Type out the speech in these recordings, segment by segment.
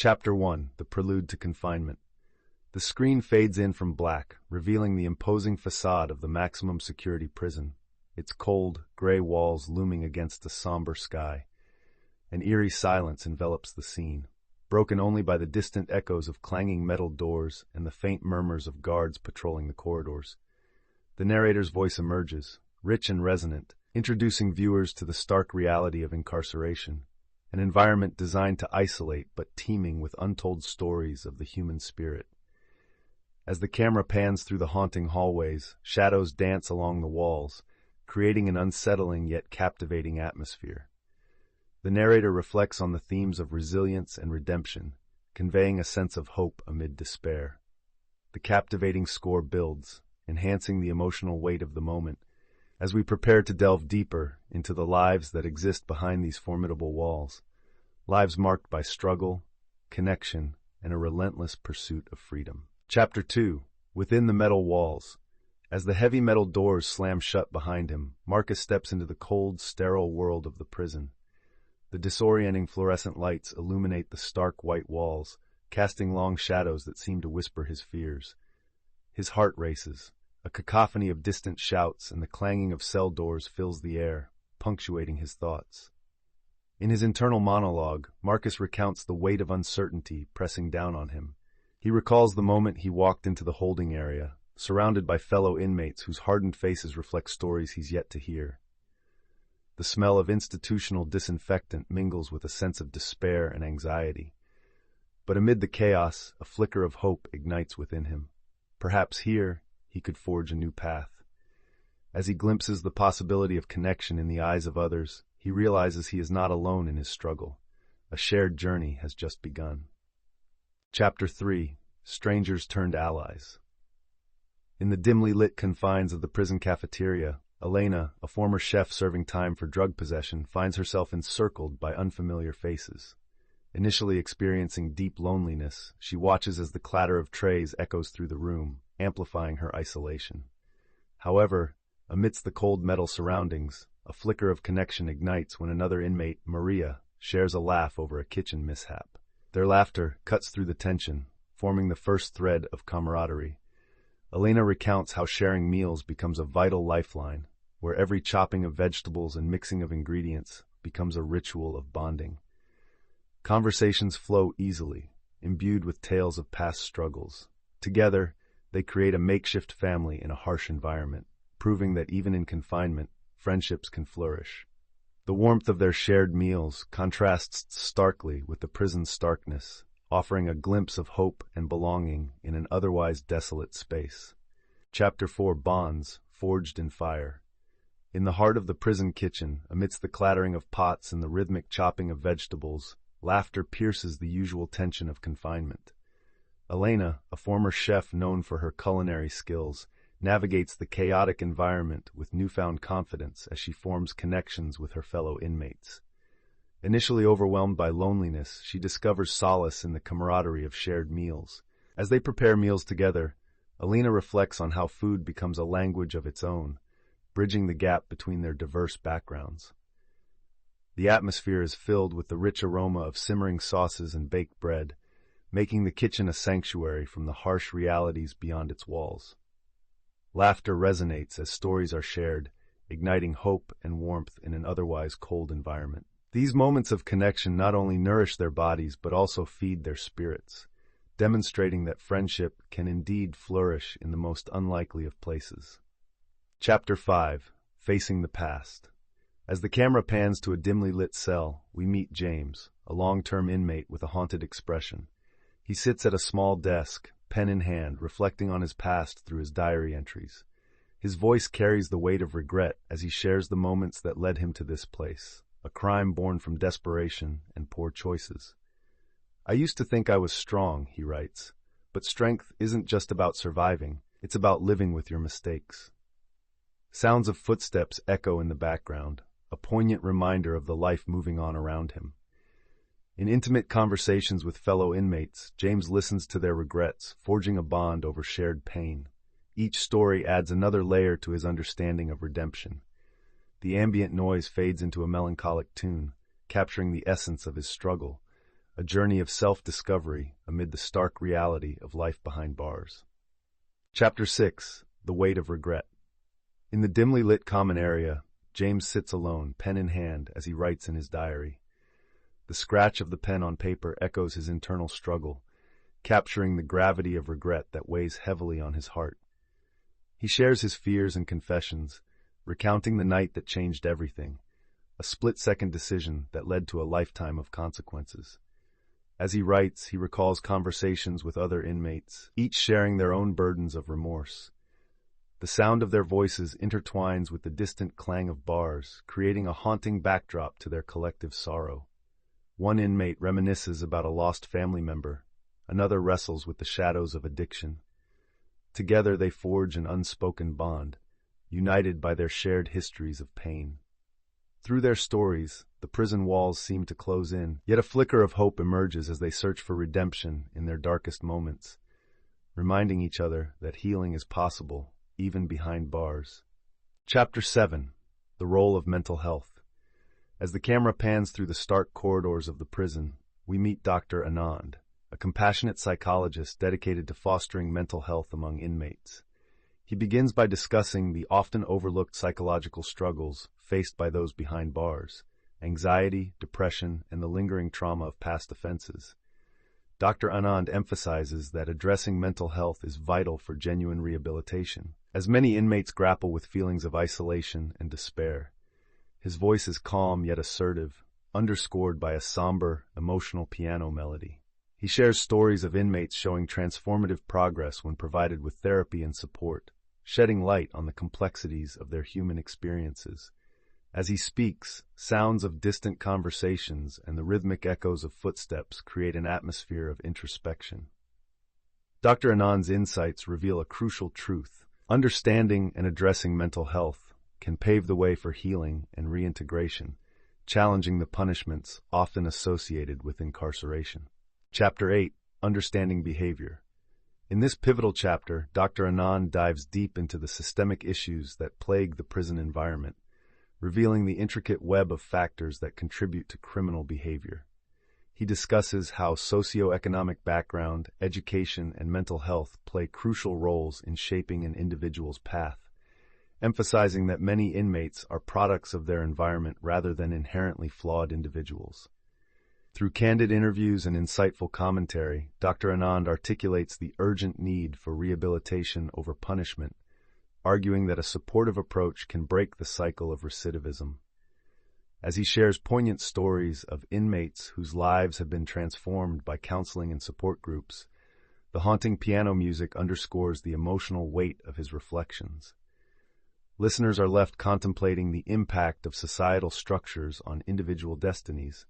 Chapter 1. The Prelude to Confinement. The screen fades in from black, revealing the imposing facade of the maximum security prison, its cold, gray walls looming against a somber sky. An eerie silence envelops the scene, broken only by the distant echoes of clanging metal doors and the faint murmurs of guards patrolling the corridors. The narrator's voice emerges, rich and resonant, introducing viewers to the stark reality of incarceration, an environment designed to isolate but teeming with untold stories of the human spirit. As the camera pans through the haunting hallways, shadows dance along the walls, creating an unsettling yet captivating atmosphere. The narrator reflects on the themes of resilience and redemption, conveying a sense of hope amid despair. The captivating score builds, enhancing the emotional weight of the moment, as we prepare to delve deeper into the lives that exist behind these formidable walls, lives marked by struggle, connection, and a relentless pursuit of freedom. Chapter 2. Within the Metal Walls. As the heavy metal doors slam shut behind him, Marcus steps into the cold, sterile world of the prison. The disorienting fluorescent lights illuminate the stark white walls, casting long shadows that seem to whisper his fears. His heart races. A cacophony of distant shouts and the clanging of cell doors fills the air, punctuating his thoughts. In his internal monologue, Marcus recounts the weight of uncertainty pressing down on him. He recalls the moment he walked into the holding area, surrounded by fellow inmates whose hardened faces reflect stories he's yet to hear. The smell of institutional disinfectant mingles with a sense of despair and anxiety. But amid the chaos, a flicker of hope ignites within him. Perhaps here, he could forge a new path. As he glimpses the possibility of connection in the eyes of others, he realizes he is not alone in his struggle. A shared journey has just begun. Chapter 3. Strangers Turned Allies. In the dimly lit confines of the prison cafeteria, Elena, a former chef serving time for drug possession, finds herself encircled by unfamiliar faces. Initially experiencing deep loneliness, she watches as the clatter of trays echoes through the room, amplifying her isolation. However, amidst the cold metal surroundings, a flicker of connection ignites when another inmate, Maria, shares a laugh over a kitchen mishap. Their laughter cuts through the tension, forming the first thread of camaraderie. Elena recounts how sharing meals becomes a vital lifeline, where every chopping of vegetables and mixing of ingredients becomes a ritual of bonding. Conversations flow easily, imbued with tales of past struggles. Together, they create a makeshift family in a harsh environment, proving that even in confinement, friendships can flourish. The warmth of their shared meals contrasts starkly with the prison's starkness, offering a glimpse of hope and belonging in an otherwise desolate space. Chapter 4. Bonds Forged in Fire. In the heart of the prison kitchen, amidst the clattering of pots and the rhythmic chopping of vegetables, laughter pierces the usual tension of confinement. Elena, a former chef known for her culinary skills, navigates the chaotic environment with newfound confidence as she forms connections with her fellow inmates. Initially overwhelmed by loneliness, she discovers solace in the camaraderie of shared meals. As they prepare meals together, Elena reflects on how food becomes a language of its own, bridging the gap between their diverse backgrounds. The atmosphere is filled with the rich aroma of simmering sauces and baked bread, making the kitchen a sanctuary from the harsh realities beyond its walls. Laughter resonates as stories are shared, igniting hope and warmth in an otherwise cold environment. These moments of connection not only nourish their bodies but also feed their spirits, demonstrating that friendship can indeed flourish in the most unlikely of places. Chapter 5. Facing the Past. As the camera pans to a dimly lit cell, we meet James, a long-term inmate with a haunted expression. He sits at a small desk, pen in hand, reflecting on his past through his diary entries. His voice carries the weight of regret as he shares the moments that led him to this place, a crime born from desperation and poor choices. I used to think I was strong, he writes, but strength isn't just about surviving, it's about living with your mistakes. Sounds of footsteps echo in the background, a poignant reminder of the life moving on around him. In intimate conversations with fellow inmates, James listens to their regrets, forging a bond over shared pain. Each story adds another layer to his understanding of redemption. The ambient noise fades into a melancholic tune, capturing the essence of his struggle, a a journey of self-discovery amid the stark reality of life behind bars. Chapter 6. The Weight of Regret. In the dimly lit common area, James sits alone, pen in hand, as he writes in his diary. The scratch of the pen on paper echoes his internal struggle, capturing the gravity of regret that weighs heavily on his heart. He shares his fears and confessions, recounting the night that changed everything, a split-second decision that led to a lifetime of consequences. As he writes, he recalls conversations with other inmates, each sharing their own burdens of remorse. The sound of their voices intertwines with the distant clang of bars, creating a haunting backdrop to their collective sorrow. One inmate reminisces about a lost family member, another wrestles with the shadows of addiction. Together they forge an unspoken bond, united by their shared histories of pain. Through their stories, the prison walls seem to close in, yet a flicker of hope emerges as they search for redemption in their darkest moments, reminding each other that healing is possible, even behind bars. Chapter 7. The Role of Mental Health. As the camera pans through the stark corridors of the prison, we meet Dr. Anand, a compassionate psychologist dedicated to fostering mental health among inmates. He begins by discussing the often overlooked psychological struggles faced by those behind bars: anxiety, depression, and the lingering trauma of past offenses. Dr. Anand emphasizes that addressing mental health is vital for genuine rehabilitation, as many inmates grapple with feelings of isolation and despair. His voice is calm yet assertive, underscored by a somber, emotional piano melody. He shares stories of inmates showing transformative progress when provided with therapy and support, shedding light on the complexities of their human experiences. As he speaks, sounds of distant conversations and the rhythmic echoes of footsteps create an atmosphere of introspection. Dr. Anand's insights reveal a crucial truth: understanding and addressing mental health can pave the way for healing and reintegration, challenging the punishments often associated with incarceration. Chapter 8. Understanding Behavior. In this pivotal chapter, Dr. Anand dives deep into the systemic issues that plague the prison environment, revealing the intricate web of factors that contribute to criminal behavior. He discusses how socioeconomic background, education, and mental health play crucial roles in shaping an individual's path, emphasizing that many inmates are products of their environment rather than inherently flawed individuals. Through candid interviews and insightful commentary, Dr. Anand articulates the urgent need for rehabilitation over punishment, arguing that a supportive approach can break the cycle of recidivism. As he shares poignant stories of inmates whose lives have been transformed by counseling and support groups, the haunting piano music underscores the emotional weight of his reflections. Listeners are left contemplating the impact of societal structures on individual destinies,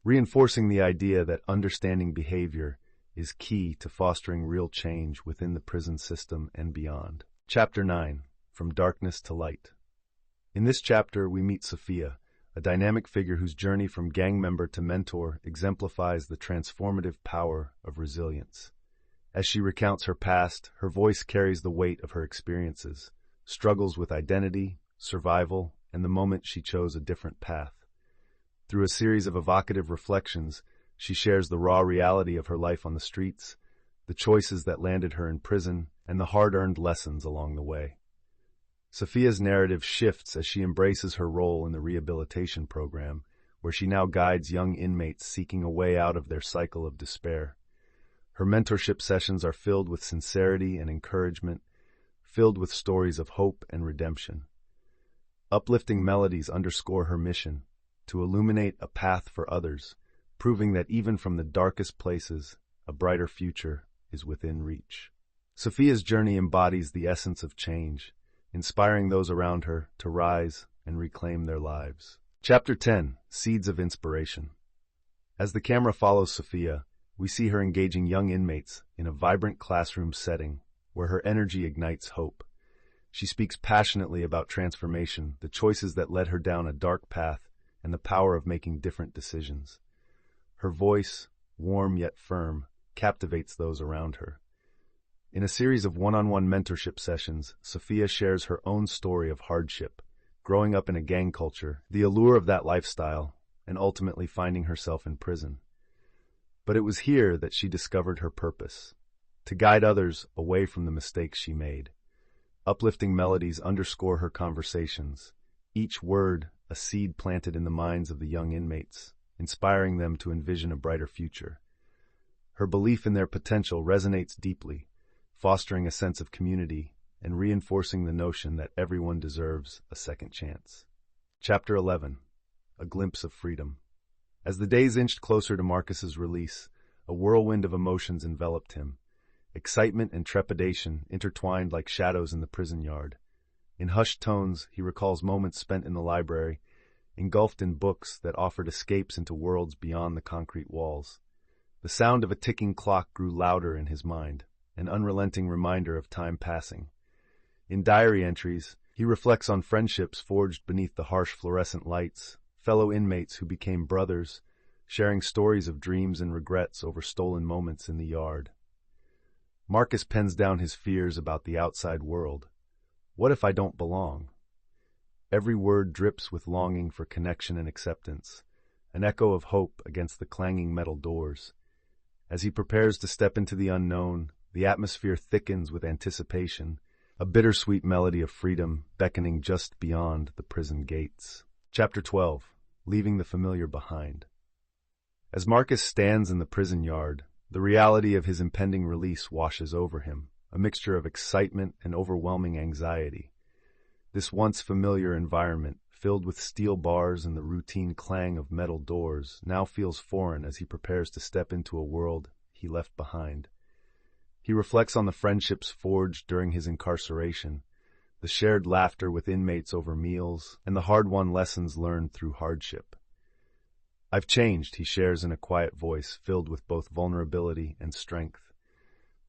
reinforcing the idea that understanding behavior is key to fostering real change within the prison system and beyond. Chapter 9. From Darkness to Light. In this chapter, we meet Sophia, a dynamic figure whose journey from gang member to mentor exemplifies the transformative power of resilience. As she recounts her past, her voice carries the weight of her experiences, struggles with identity, survival, and the moment she chose a different path. Through a series of evocative reflections, she shares the raw reality of her life on the streets, the choices that landed her in prison, and the hard-earned lessons along the way. Sophia's narrative shifts as she embraces her role in the rehabilitation program, where she now guides young inmates seeking a way out of their cycle of despair. Her mentorship sessions are filled with sincerity and encouragement, filled with stories of hope and redemption. Uplifting melodies underscore her mission: to illuminate a path for others, proving that even from the darkest places, a brighter future is within reach. Sophia's journey embodies the essence of change, inspiring those around her to rise and reclaim their lives. Chapter 10. Seeds of Inspiration. As the camera follows Sophia, we see her engaging young inmates in a vibrant classroom setting where her energy ignites hope. She speaks passionately about transformation, the choices that led her down a dark path, and the power of making different decisions. Her voice, warm yet firm, captivates those around her. In a series of one-on-one mentorship sessions, Sophia shares her own story of hardship, growing up in a gang culture, the allure of that lifestyle, and ultimately finding herself in prison. But it was here that she discovered her purpose: to guide others away from the mistakes she made. Uplifting melodies underscore her conversations, each word a seed planted in the minds of the young inmates, inspiring them to envision a brighter future. Her belief in their potential resonates deeply, fostering a sense of community and reinforcing the notion that everyone deserves a second chance. Chapter 11. A Glimpse of Freedom. As the days inched closer to Marcus's release, a whirlwind of emotions enveloped him. Excitement and trepidation intertwined like shadows in the prison yard. In hushed tones, he recalls moments spent in the library, engulfed in books that offered escapes into worlds beyond the concrete walls. The sound of a ticking clock grew louder in his mind, an unrelenting reminder of time passing. In diary entries, he reflects on friendships forged beneath the harsh fluorescent lights, fellow inmates who became brothers, sharing stories of dreams and regrets over stolen moments in the yard. Marcus pens down his fears about the outside world. What if I don't belong? Every word drips with longing for connection and acceptance, an echo of hope against the clanging metal doors. As he prepares to step into the unknown, the atmosphere thickens with anticipation, a bittersweet melody of freedom beckoning just beyond the prison gates. Chapter 12. Leaving the Familiar Behind. As Marcus stands in the prison yard, the reality of his impending release washes over him, a mixture of excitement and overwhelming anxiety. This once familiar environment, filled with steel bars and the routine clang of metal doors, now feels foreign as he prepares to step into a world he left behind. He reflects on the friendships forged during his incarceration, the shared laughter with inmates over meals, and the hard-won lessons learned through hardship. "I've changed," he shares in a quiet voice filled with both vulnerability and strength.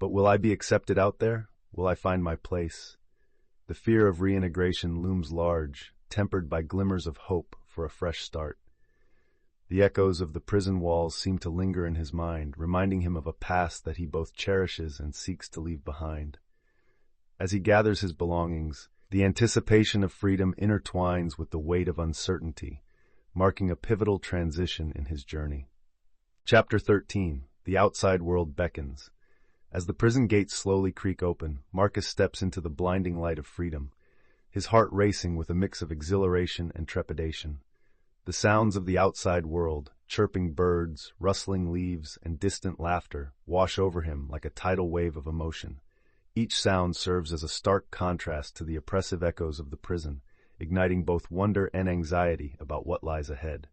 "But will I be accepted out there? Will I find my place?" The fear of reintegration looms large, tempered by glimmers of hope for a fresh start. The echoes of the prison walls seem to linger in his mind, reminding him of a past that he both cherishes and seeks to leave behind. As he gathers his belongings, the anticipation of freedom intertwines with the weight of uncertainty, marking a pivotal transition in his journey. Chapter 13. The Outside World Beckons. As the prison gates slowly creak open, Marcus steps into the blinding light of freedom, his heart racing with a mix of exhilaration and trepidation. The sounds of the outside world, chirping birds, rustling leaves, and distant laughter, wash over him like a tidal wave of emotion. Each sound serves as a stark contrast to the oppressive echoes of the prison, igniting both wonder and anxiety about what lies ahead.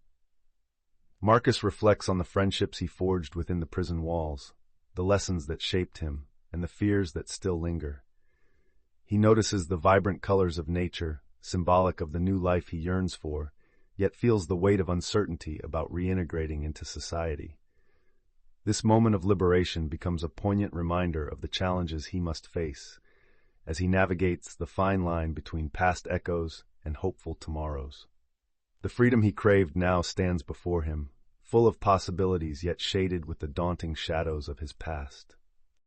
Marcus reflects on the friendships he forged within the prison walls, the lessons that shaped him, and the fears that still linger. He notices the vibrant colors of nature, symbolic of the new life he yearns for, yet feels the weight of uncertainty about reintegrating into society. This moment of liberation becomes a poignant reminder of the challenges he must face as he navigates the fine line between past echoes and hopeful tomorrows. The freedom he craved now stands before him, full of possibilities yet shaded with the daunting shadows of his past.